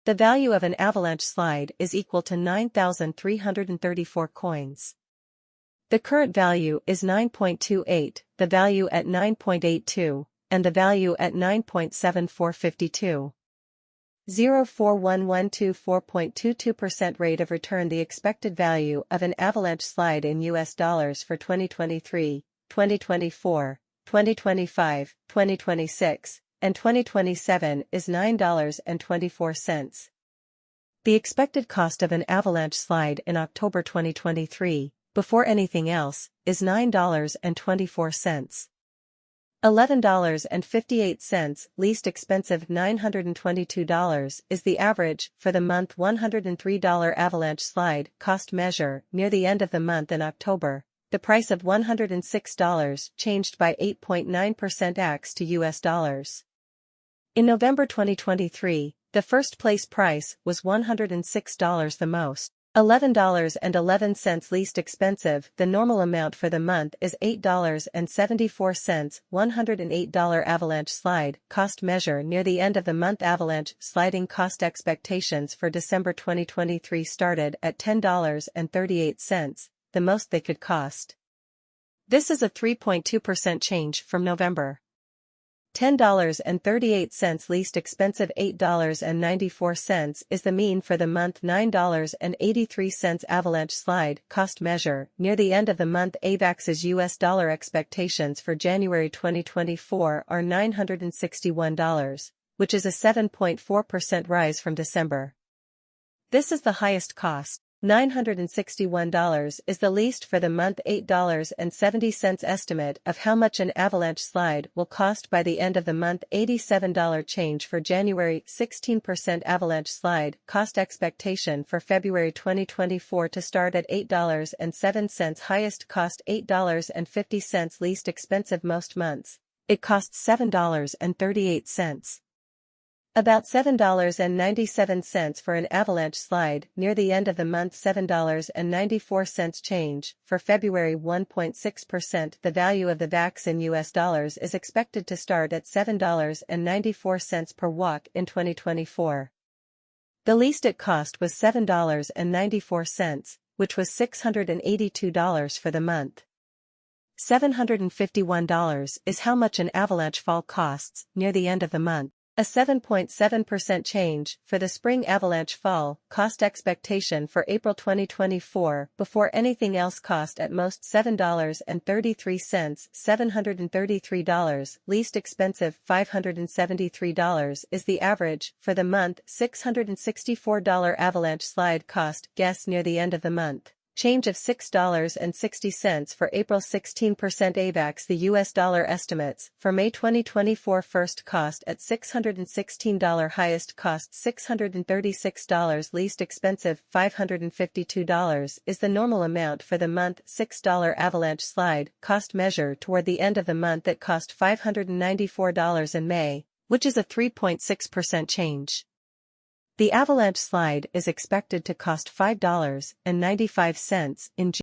The value of an avalanche slide is equal to 9,334 coins. The current value is 9.28, the value at 9.82, and the value at 9.7452. 0.41124.22% rate of return. The expected value of an avalanche slide in US dollars for 2023, 2024, 2025, 2026, and 2027 is $9.24. The expected cost of an avalanche slide in October 2023, before anything else, is $9.24. $11.58, least expensive $922 is the average for the month. $103 avalanche slide cost measure near the end of the month in October. The price of $106 changed by 8.9% AX to US dollars. In November 2023, the first place price was $106 the most. $11.11 least expensive. The normal amount for the month is $8.74. $108 avalanche slide cost measure near the end of the month. Avalanche sliding cost expectations for December 2023 started at $10.38, the most they could cost. This is a 3.2% change from November. $10.38 least expensive. $8.94 is the mean for the month. $9.83 avalanche slide cost measure near the end of the month. AVAX's US dollar expectations for January 2024 are $961, which is a 7.4% rise from December. This is the highest cost. $961 is the least for the month. $8.70 estimate of how much an avalanche slide will cost by the end of the month. $87 change for January. 16% avalanche slide cost expectation for February 2024 to start at $8.07. Highest cost $8.50 least expensive most months. It costs $7.38. About $7.97 for an avalanche slide near the end of the month. $7.94 change for February. 1.6%. The value of the VAX in US dollars is expected to start at $7.94 per walk in 2024. The least it cost was $7.94, which was $682 for the month. $751 is how much an avalanche fall costs near the end of the month. A 7.7% change for the spring avalanche fall cost expectation for April 2024 before anything else cost at most $7.33. $733 least expensive. $573 is the average for the month. $664 avalanche slide cost guess near the end of the month. Change of $6.60 for April. 16% AVAX. The US dollar estimates for May 2024 first cost at $616, highest cost $636, least expensive $552 is the normal amount for the month. $6 avalanche slide cost measure toward the end of the month that cost $594 in May, which is a 3.6% change. The avalanche slide is expected to cost $5.95 in June.